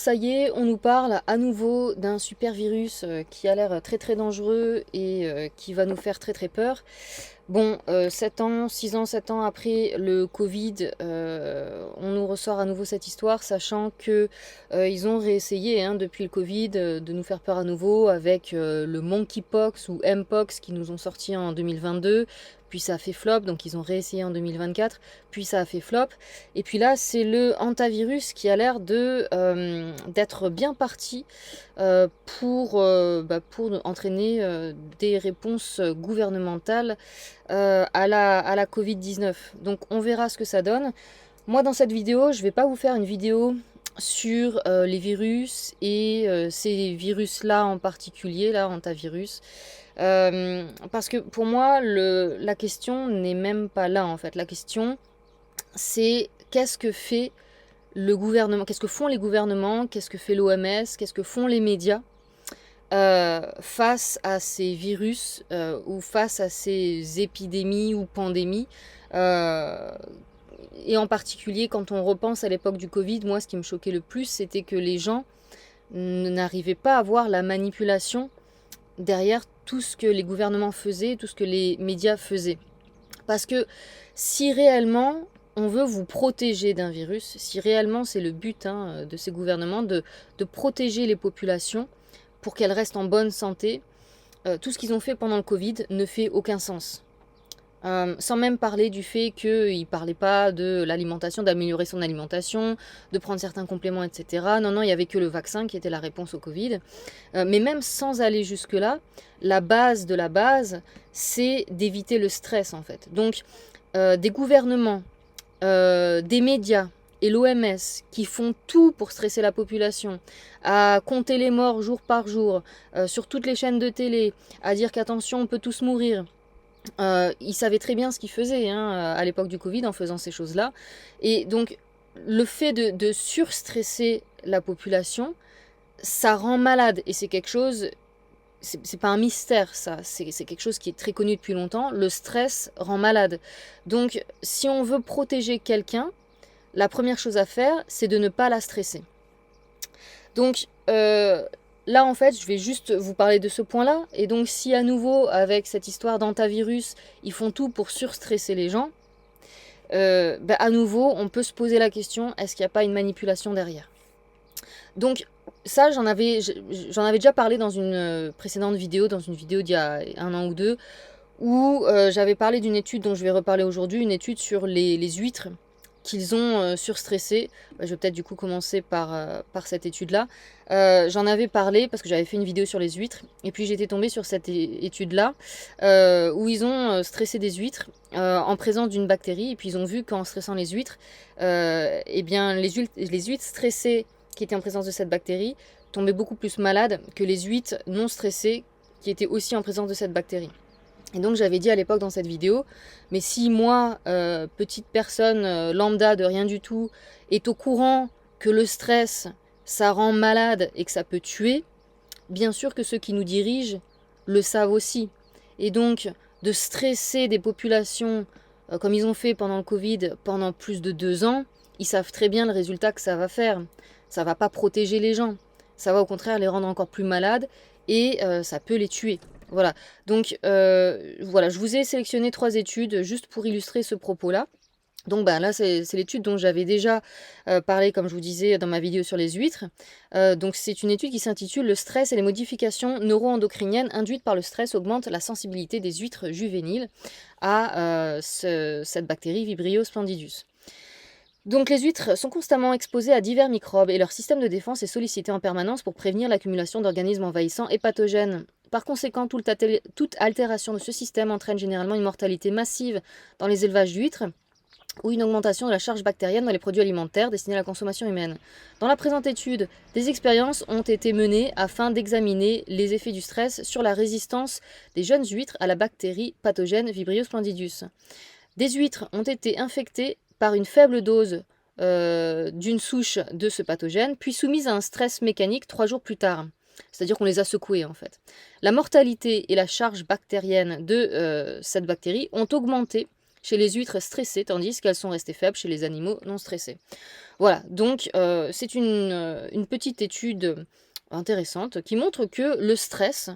ça y est, on nous parle à nouveau d'un super virus qui a l'air très très dangereux et qui va nous faire très très peur. Bon, 7 ans, 6 ans, 7 ans après le Covid, on nous ressort à nouveau cette histoire, sachant que ils ont réessayé depuis le Covid de nous faire peur à nouveau avec le Monkeypox ou Mpox qui nous ont sorti en 2022, puis ça a fait flop, donc ils ont réessayé en 2024, puis ça a fait flop, et puis là c'est le hantavirus qui a l'air d'être bien parti pour entraîner des réponses gouvernementales à la Covid-19. Donc on verra ce que ça donne. Moi dans cette vidéo, je ne vais pas vous faire une vidéo sur les virus et ces virus-là en particulier, là, hantavirus. Parce que pour moi, la question n'est même pas là en fait. La question, c'est qu'est-ce que fait le gouvernement, qu'est-ce que font les gouvernements, qu'est-ce que fait l'OMS, qu'est-ce que font les médias face à ces virus ou face à ces épidémies ou pandémies. euh, et en particulier, quand on repense à l'époque du Covid, moi, ce qui me choquait le plus, c'était que les gens n'arrivaient pas à voir la manipulation derrière tout ce que les gouvernements faisaient, tout ce que les médias faisaient. Parce que si réellement on veut vous protéger d'un virus, si réellement c'est le but de ces gouvernements de protéger les populations pour qu'elles restent en bonne santé, tout ce qu'ils ont fait pendant le Covid ne fait aucun sens. Sans même parler du fait qu'ils ne parlaient pas de l'alimentation, d'améliorer son alimentation, de prendre certains compléments, etc. Non, il n'y avait que le vaccin qui était la réponse au Covid. Mais même sans aller jusque-là, la base de la base, c'est d'éviter le stress en fait. Donc, des gouvernements, des médias et l'OMS qui font tout pour stresser la population, à compter les morts jour par jour, sur toutes les chaînes de télé, à dire qu'attention, on peut tous mourir. Ils savaient très bien ce qu'ils faisaient à l'époque du Covid en faisant ces choses-là. Et donc, le fait de surstresser la population, ça rend malade. Et c'est quelque chose, c'est pas un mystère ça, c'est quelque chose qui est très connu depuis longtemps. Le stress rend malade. Donc, si on veut protéger quelqu'un, la première chose à faire, c'est de ne pas la stresser. Donc, là, en fait, je vais juste vous parler de ce point-là. Et donc, si à nouveau, avec cette histoire d'hantavirus, ils font tout pour surstresser les gens, à nouveau, on peut se poser la question, est-ce qu'il n'y a pas une manipulation derrière? Donc, ça, j'en avais déjà parlé dans une précédente vidéo, dans une vidéo d'il y a 1 an ou 2, où j'avais parlé d'une étude dont je vais reparler aujourd'hui, une étude sur les huîtres qu'ils ont surstressées. Je vais peut-être du coup commencer par cette étude-là. J'en avais parlé parce que j'avais fait une vidéo sur les huîtres, et puis j'étais tombée sur cette étude-là, où ils ont stressé des huîtres en présence d'une bactérie, et puis ils ont vu qu'en stressant les huîtres, eh bien les huîtres stressées qui étaient en présence de cette bactérie tombaient beaucoup plus malades que les huîtres non stressées qui étaient aussi en présence de cette bactérie. Et donc j'avais dit à l'époque dans cette vidéo, mais si moi, petite personne lambda de rien du tout, est au courant que le stress, ça rend malade et que ça peut tuer, bien sûr que ceux qui nous dirigent le savent aussi. Et donc de stresser des populations comme ils ont fait pendant le Covid pendant plus de 2 ans, ils savent très bien le résultat que ça va faire. Ça va pas protéger les gens, ça va au contraire les rendre encore plus malades et ça peut les tuer. Voilà, donc voilà, je vous ai sélectionné 3 études juste pour illustrer ce propos-là. Donc là, c'est l'étude dont j'avais déjà parlé, comme je vous disais, dans ma vidéo sur les huîtres. Donc c'est une étude qui s'intitule « Le stress et les modifications neuro-endocriniennes induites par le stress augmentent la sensibilité des huîtres juvéniles à cette bactérie Vibrio splendidus ». Donc les huîtres sont constamment exposées à divers microbes et leur système de défense est sollicité en permanence pour prévenir l'accumulation d'organismes envahissants et pathogènes. Par conséquent, toute altération de ce système entraîne généralement une mortalité massive dans les élevages d'huîtres ou une augmentation de la charge bactérienne dans les produits alimentaires destinés à la consommation humaine. Dans la présente étude, des expériences ont été menées afin d'examiner les effets du stress sur la résistance des jeunes huîtres à la bactérie pathogène Vibrio splendidus. Des huîtres ont été infectées par une faible dose d'une souche de ce pathogène, puis soumises à un stress mécanique 3 jours plus tard. C'est-à-dire qu'on les a secouées en fait. La mortalité et la charge bactérienne de cette bactérie ont augmenté chez les huîtres stressées, tandis qu'elles sont restées faibles chez les animaux non stressés. Voilà, donc c'est une petite étude intéressante qui montre que le stress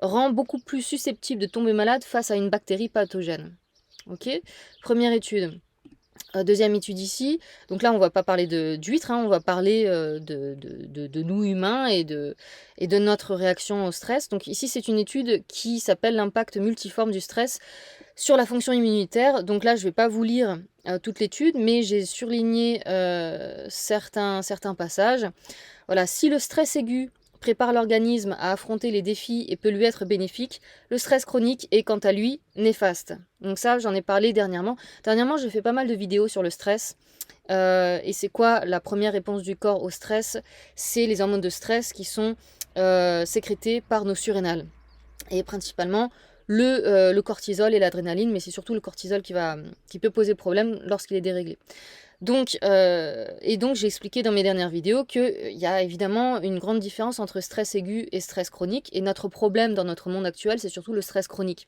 rend beaucoup plus susceptible de tomber malade face à une bactérie pathogène. Ok. Première étude. Deuxième étude ici, donc là on va pas parler d'huîtres, hein, on va parler de nous humains et de notre réaction au stress. Donc ici c'est une étude qui s'appelle l'impact multiforme du stress sur la fonction immunitaire. Donc là je vais pas vous lire toute l'étude, mais j'ai surligné certains passages. Voilà, si le stress aigu prépare l'organisme à affronter les défis et peut lui être bénéfique, le stress chronique est quant à lui néfaste. Donc ça, j'en ai parlé dernièrement. Dernièrement, j'ai fait pas mal de vidéos sur le stress. Et c'est quoi la première réponse du corps au stress? C'est les hormones de stress qui sont sécrétées par nos surrénales. Et principalement le cortisol et l'adrénaline, mais c'est surtout le cortisol qui peut poser problème lorsqu'il est déréglé. Donc, j'ai expliqué dans mes dernières vidéos qu'il y a évidemment une grande différence entre stress aigu et stress chronique. Et notre problème dans notre monde actuel, c'est surtout le stress chronique.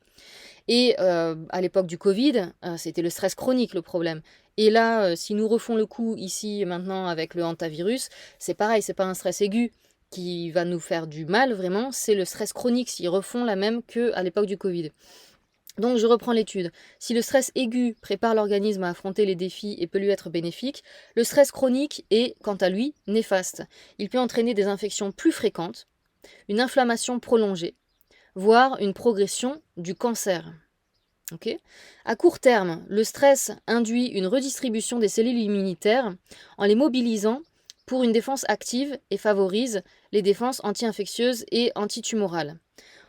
Et à l'époque du Covid, c'était le stress chronique le problème. Et là, si nous refons le coup ici maintenant avec le hantavirus, c'est pareil, c'est pas un stress aigu qui va nous faire du mal vraiment, c'est le stress chronique s'ils refont la même qu'à l'époque du Covid. Donc je reprends l'étude. Si le stress aigu prépare l'organisme à affronter les défis et peut lui être bénéfique, le stress chronique est, quant à lui, néfaste. Il peut entraîner des infections plus fréquentes, une inflammation prolongée, voire une progression du cancer. Okay. À court terme, le stress induit une redistribution des cellules immunitaires en les mobilisant pour une défense active et favorise les défenses anti-infectieuses et antitumorales.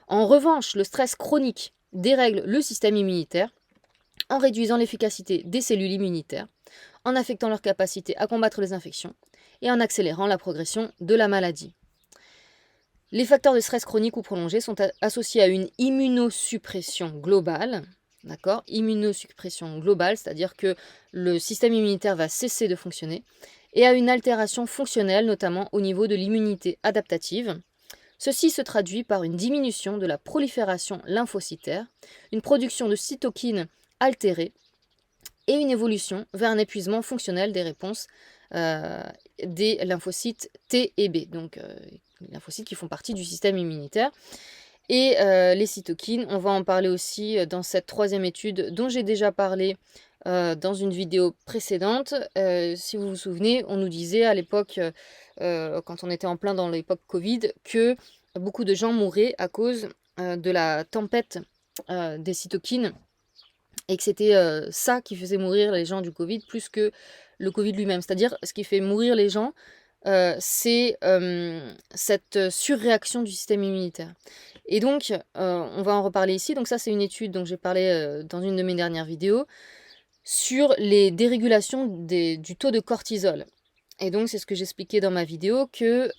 En revanche, le stress chronique dérègle le système immunitaire en réduisant l'efficacité des cellules immunitaires, en affectant leur capacité à combattre les infections et en accélérant la progression de la maladie. Les facteurs de stress chronique ou prolongé sont associés à une immunosuppression globale, d'accord ? Immunosuppression globale, c'est-à-dire que le système immunitaire va cesser de fonctionner, et à une altération fonctionnelle, notamment au niveau de l'immunité adaptative. Ceci se traduit par une diminution de la prolifération lymphocytaire, une production de cytokines altérée et une évolution vers un épuisement fonctionnel des réponses des lymphocytes T et B, donc les lymphocytes qui font partie du système immunitaire. Et les cytokines, on va en parler aussi dans cette troisième étude dont j'ai déjà parlé dans une vidéo précédente. Si vous vous souvenez, on nous disait à l'époque, quand on était en plein dans l'époque Covid, que beaucoup de gens mouraient à cause de la tempête des cytokines et que c'était ça qui faisait mourir les gens du Covid plus que le Covid lui-même. C'est-à-dire, ce qui fait mourir les gens, c'est cette surréaction du système immunitaire. Et donc, on va en reparler ici. Donc ça, c'est une étude dont j'ai parlé dans une de mes dernières vidéos sur les dérégulations du taux de cortisol. Et donc, c'est ce que j'expliquais dans ma vidéo, que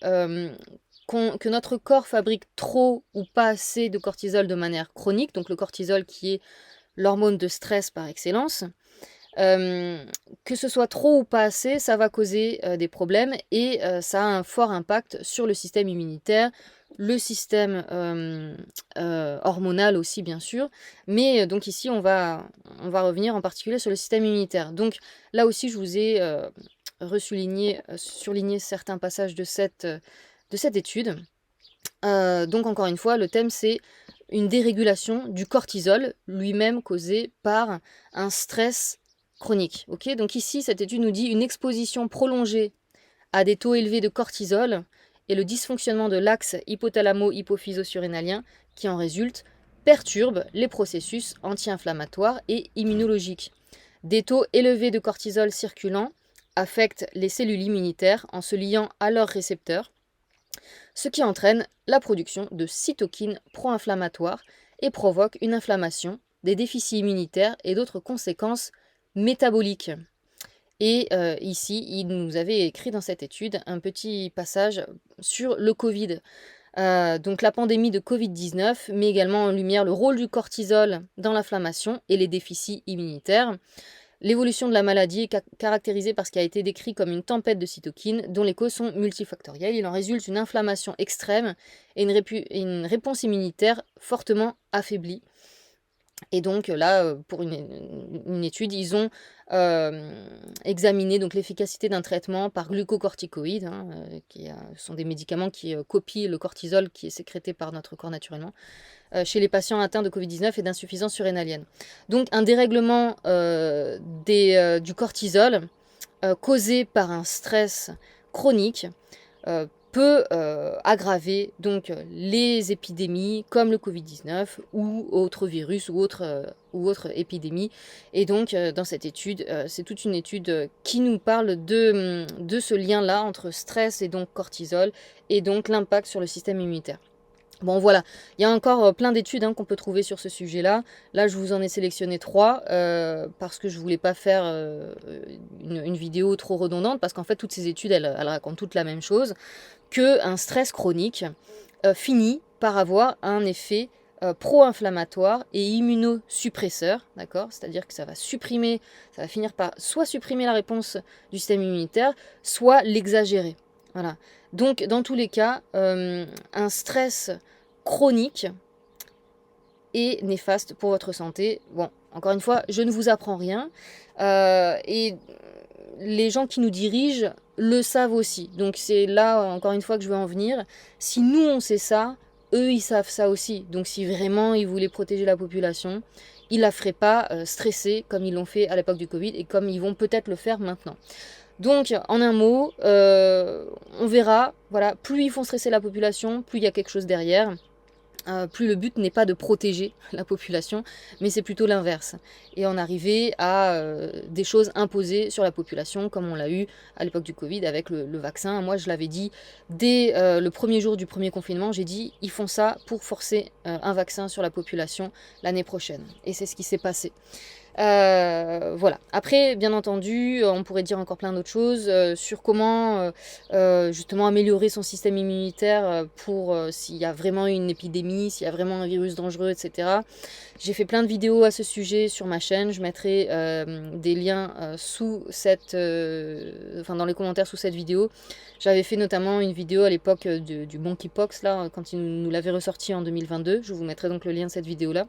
notre corps fabrique trop ou pas assez de cortisol de manière chronique, donc le cortisol qui est l'hormone de stress par excellence, que ce soit trop ou pas assez, ça va causer des problèmes et ça a un fort impact sur le système immunitaire, le système hormonal aussi bien sûr, mais donc ici on va revenir en particulier sur le système immunitaire. Donc là aussi je vous ai surligné certains passages de cette étude. Donc encore une fois, le thème c'est une dérégulation du cortisol, lui-même causé par un stress chronique. Okay, donc ici, cette étude nous dit une exposition prolongée à des taux élevés de cortisol et le dysfonctionnement de l'axe hypothalamo-hypophyso-surrénalien qui en résulte perturbe les processus anti-inflammatoires et immunologiques. Des taux élevés de cortisol circulant affectent les cellules immunitaires en se liant à leurs récepteurs, ce qui entraîne la production de cytokines pro-inflammatoires et provoque une inflammation, des déficits immunitaires et d'autres conséquences métaboliques. Et ici, il nous avait écrit dans cette étude un petit passage sur le Covid. Donc la pandémie de Covid-19 met également en lumière le rôle du cortisol dans l'inflammation et les déficits immunitaires. L'évolution de la maladie est caractérisée par ce qui a été décrit comme une tempête de cytokines dont les causes sont multifactorielles. Il en résulte une inflammation extrême et une réponse immunitaire fortement affaiblie. Et donc là, pour une étude, ils ont examiné donc l'efficacité d'un traitement par glucocorticoïdes, hein, qui sont des médicaments qui copient le cortisol qui est sécrété par notre corps naturellement, chez les patients atteints de Covid-19 et d'insuffisance surrénalienne. Donc un dérèglement du cortisol causé par un stress chronique peut aggraver donc les épidémies comme le Covid-19 ou autres virus ou autres épidémies. Et donc dans cette étude, c'est toute une étude qui nous parle de ce lien-là entre stress et donc cortisol et donc l'impact sur le système immunitaire. Bon voilà, il y a encore plein d'études qu'on peut trouver sur ce sujet-là. Là, je vous en ai sélectionné 3 parce que je voulais pas faire une vidéo trop redondante parce qu'en fait, toutes ces études, elles racontent toutes la même chose, qu'un stress chronique finit par avoir un effet pro-inflammatoire et immunosuppresseur, d'accord? C'est-à-dire que ça va finir par soit supprimer la réponse du système immunitaire, soit l'exagérer. Voilà. Donc, dans tous les cas, un stress chronique est néfaste pour votre santé. Bon, encore une fois, je ne vous apprends rien. Et les gens qui nous dirigent le savent aussi. Donc, c'est là, encore une fois, que je veux en venir. Si nous, on sait ça, eux, ils savent ça aussi. Donc, si vraiment ils voulaient protéger la population, ils la feraient pas stresser comme ils l'ont fait à l'époque du Covid et comme ils vont peut-être le faire maintenant. Donc, en un mot, on verra, voilà, plus ils font stresser la population, plus il y a quelque chose derrière, plus le but n'est pas de protéger la population, mais c'est plutôt l'inverse. Et en arriver à des choses imposées sur la population, comme on l'a eu à l'époque du Covid avec le vaccin. Moi, je l'avais dit dès le premier jour du premier confinement, j'ai dit, ils font ça pour forcer un vaccin sur la population l'année prochaine. Et c'est ce qui s'est passé. Voilà. Après, bien entendu, on pourrait dire encore plein d'autres choses sur comment justement améliorer son système immunitaire pour s'il y a vraiment une épidémie, s'il y a vraiment un virus dangereux, etc. J'ai fait plein de vidéos à ce sujet sur ma chaîne. Je mettrai des liens dans les commentaires sous cette vidéo. J'avais fait notamment une vidéo à l'époque du monkeypox, là, quand il nous l'avait ressorti en 2022. Je vous mettrai donc le lien de cette vidéo-là.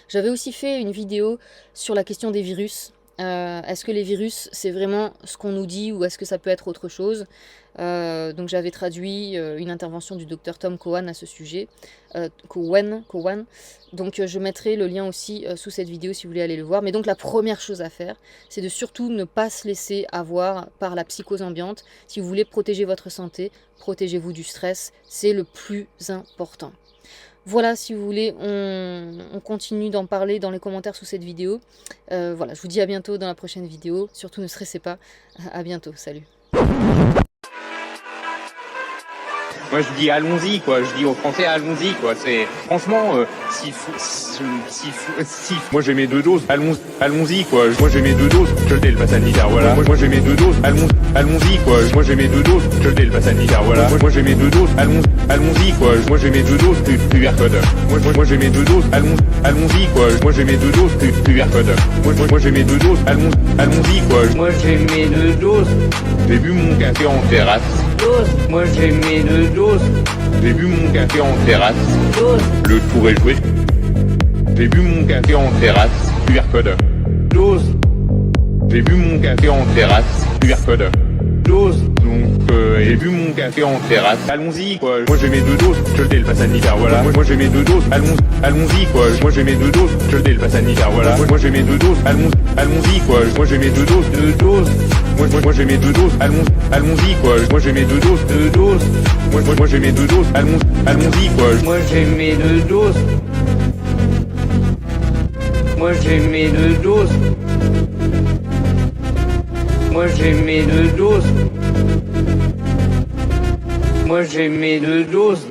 J'avais aussi fait une vidéo sur la question des virus. Est-ce que les virus, c'est vraiment ce qu'on nous dit ou est-ce que ça peut être autre chose? Donc j'avais traduit une intervention du docteur Tom Cowan à ce sujet. Cowan. Donc je mettrai le lien aussi sous cette vidéo si vous voulez aller le voir. Mais donc la première chose à faire, c'est de surtout ne pas se laisser avoir par la psychose ambiante. Si vous voulez protéger votre santé, protégez-vous du stress. C'est le plus important. Voilà, si vous voulez, on continue d'en parler dans les commentaires sous cette vidéo. Voilà, je vous dis à bientôt dans la prochaine vidéo. Surtout, ne stressez pas. À bientôt, salut. Moi je dis allons-y quoi, je dis aux Français allons-y quoi. C'est franchement moi j'ai mes 2 doses, allons-y quoi. Moi j'ai mes 2 doses, je le pass sanitaire voilà. Moi j'ai mes 2 doses, allons-y quoi. Moi j'ai mes 2 doses, je le pass sanitaire voilà. Moi j'ai mes 2 doses, allons-y quoi. Moi j'ai mes 2 doses, QR code. Moi j'ai mes 2 doses, allons-y quoi. Moi j'ai mes 2 doses, QR code. Moi j'ai mes 2 doses, allons-y quoi. Moi j'ai mes 2 doses. J'ai bu mon café en terrasse. Moi j'ai mes 2 doses. J'ai bu mon café en terrasse. Le tour est joué. J'ai bu mon café en terrasse. QR code. Dose. J'ai bu mon café en terrasse. QR code. Dose. Donc j'ai bu mon café en terrasse. Allons-y quoi. Moi j'ai mes 2 doses. Je le pass sanitaire voilà. Moi j'ai mes 2 doses. Allons-y quoi. Moi j'ai mes 2 doses. Je le pass sanitaire voilà. Moi j'ai mes 2 doses. Allons-y quoi. Moi j'ai mes 2 doses. 2 doses. Moi j'ai mes 2 doses. Allons-y quoi. Moi j'ai mes 2 doses. 2 doses. Moi j'ai mes 2 doses. Allons-y quoi. Moi j'ai mes 2 doses. Moi j'ai mes 2 doses. Moi j'ai mes 2 doses. Moi j'ai mes 2 doses.